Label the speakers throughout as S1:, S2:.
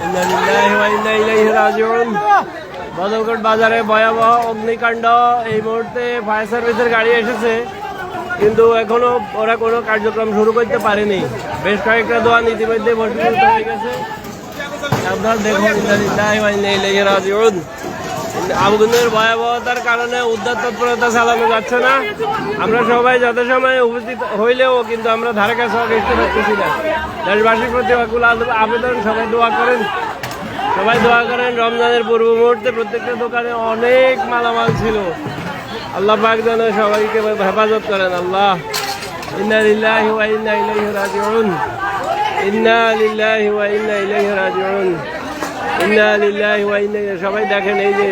S1: ইন্না লিল্লাহি ওয়া ইন্না ইলাইহি রাজিউন। বদরকোট বাজারে ভয়াবহ অগ্নিকাণ্ড। এই মুহূর্তে ফায়ার সার্ভিসের গাড়ি এসেছে, কিন্তু এখনো ওরা কোনো কার্যক্রম শুরু করতে পারেনি। বেশ কয়েকটা দোকান ইতিমধ্যে ভস্মীভূত হয়ে গেছে। আপনারা দেখুন, ইন্না লিল্লাহি ওয়া ইন্না ইলাইহি রাজিউন। আগুনের ভয়াবহতার কারণে উদ্ধার তৎপরতা চালানো যাচ্ছে না। আমরা সবাই যথাসময়ে উপস্থিত হইলেও কিন্তু আমরা ধারে কাছে আসতে পারতেছি না। দেশবাসীর প্রতি আকুল আবেদন, সবাই দোয়া করেন, সবাই দোয়া করেন। রমজানের পূর্ব মুহূর্তে প্রত্যেকটা দোকানে অনেক মালামাল ছিল। আল্লাহ পাক যেন সবাইকে হেফাজত করেন। আল্লাহ, ইন্না লিল্লাহি ওয়া ইন্না ইলাইহি রাজিউন। ইন্না লিল্লাহি ওয়া ইন্না ইলাইহি রাজিউন। ইন্না লিল্লাহি ওয়া ইন্না ইলাইহি। সবাই দেখেন, এই যে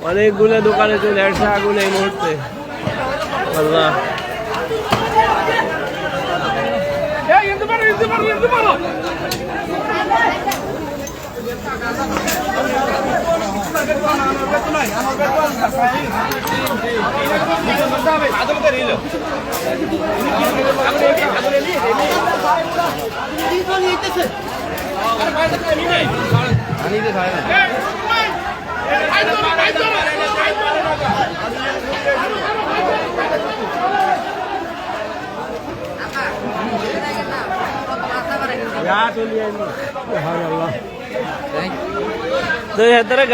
S1: অনেকগুলো দোকানে চলে আসছে আগুন এই মুহূর্তে। আল্লাহ,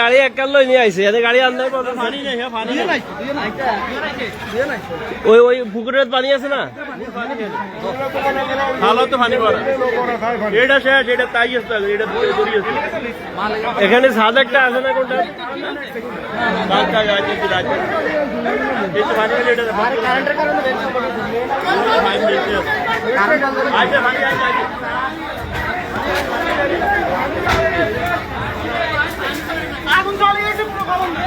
S1: গাড়ি এককাল লই নিয়ে আইছে, এতে গাড়ি আনতে ওই ওই পুকুরের পানি আছে না, ভালো তো পানি পড়া এটা শেষ, এটা তাই আসতে হবে, এটা এখানে ছাদ একটা আছে না, কোনটা আগুন জ্বলে গেছে পুরো খবর না।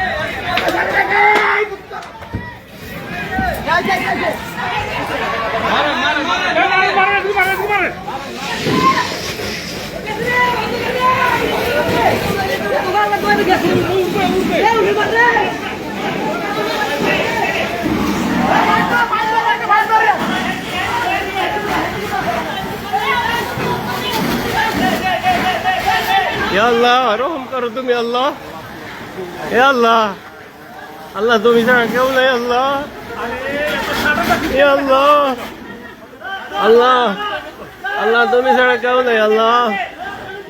S1: আল্লাহ রহম করো তুমি, আল্লাহ, এ আল্লাহ, আল্লাহ তুমি ছাড়া কেউ নাই, আল্লাহ, এ আল্লাহ, আল্লাহ, আল্লাহ তুমি ছাড়া কেউ নাই, আল্লাহ,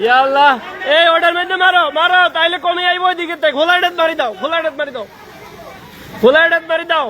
S1: ইয়া আল্লাহ। এই ওটার মধ্যে মারো মারো, তাইলে কমে আইব ওইদিকে। খোলা এটাত মারি দাও, খোলা এটাত মারি দাও, খোলা এটাত মারি দাও।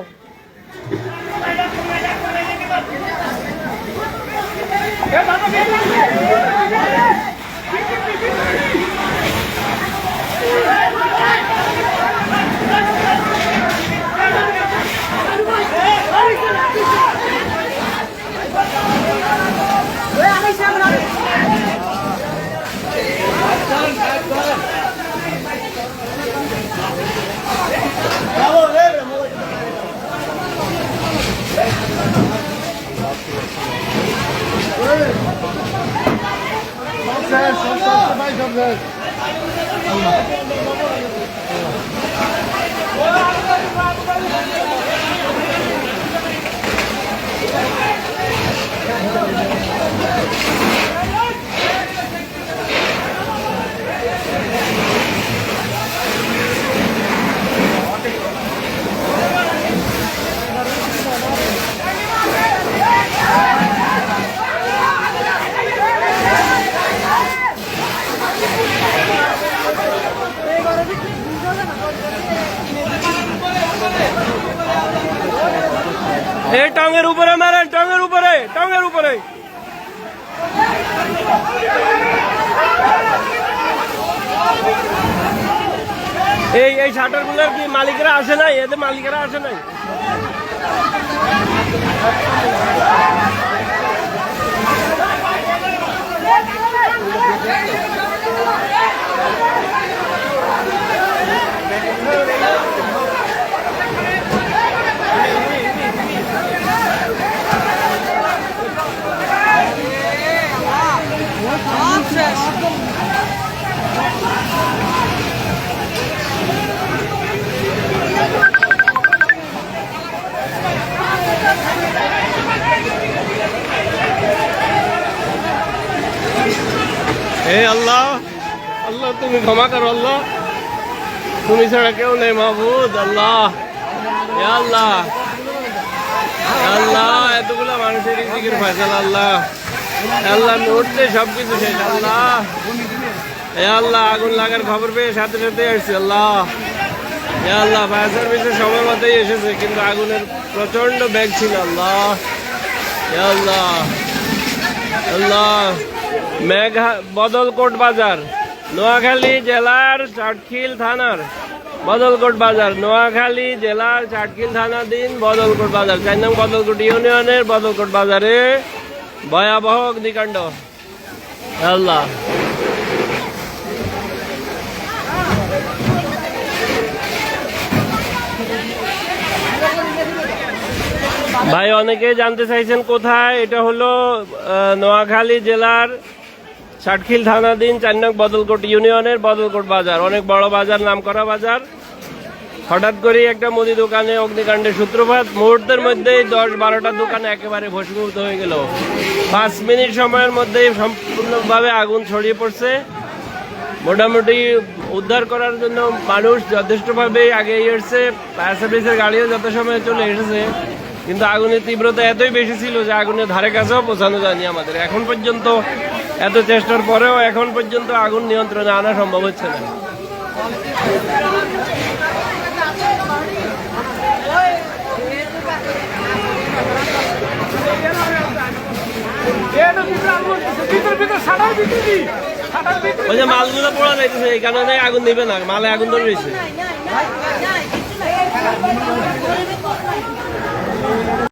S1: এই টঙের উপরে মারেন, টঙের উপরে, টঙের উপরে। এই শাটার গুলোর কি মালিকরা আসে নাই? এদের মালিকরা আসে নাই? হে আল্লাহ, আল্লাহ তুমি ক্ষমা করো আল্লাহ, তুমি ছাড়া কেউ নেই মাহবুদ। আল্লাহ ইয়া আল্লাহ, আল্লাহ এতগুলো মানুষের রিজিকের ফয়সালা আল্লাহ, আল্লাহ মুহূর্তে সবকিছু শেষ আল্লাহ। এ আল্লাহ আগুন লাগার খবর পেয়ে সাথে সাথে আসছে আল্লাহ। এ আল্লাহ ফায়ার সার্ভিসের সময় মতোই এসেছে, কিন্তু আগুনের প্রচন্ড ব্যাগ ছিল আল্লাহ। এ আল্লাহ, আল্লাহ বদলকোট বাজার, নোয়াখালী জেলার চাটখিল থানার বদলকোট বাজার, নোয়াখালী জেলার চাটখিল থানাধীন বদলকোট বাজার, 4 নং বদলকোট ইউনিয়নের বদলকোট বাজারে ভয়াবহ অগ্নিকাণ্ড। আল্লাহ ভাই অনেকে জানতে চাইছেন কোথায়, এটা হলো নোয়াখালী জেলার চাটখিল থানাধীন 4 নং বদলকোট ইউনিয়নের বদলকোট বাজার, অনেক বড় বাজার, নাম করা বাজার। হঠাৎ করে একটা মুদি দোকানে অগ্নিকাণ্ডের সূত্রপাত, মুহূর্তের মধ্যেই 10-12টা দোকান একেবারে ভস্মীভূত হয়ে গেল। 5 মিনিট সময়ের মধ্যেই সম্পূর্ণভাবে আগুন ছড়িয়ে পড়ছে। মোটামুটি উদ্ধার করার জন্য মানুষ যথেষ্টভাবে আগে এসেছে, ফায়ার সার্ভিসের গাড়িও যত সময় চলে এসেছে, কিন্তু আগুনের তীব্রতা এতই বেশি ছিল যে আগুনের ধারে কাছেও পৌঁছানো যায়নি আমাদের। এখন পর্যন্ত এত চেষ্টার পরেও এখন পর্যন্ত আগুন নিয়ন্ত্রণে আনা সম্ভব হচ্ছে না। ওই যে মালগুলো পড়া যাইতেছে, এই কারণে আগুন দিবে না, মালে আগুন ধরে রয়েছে।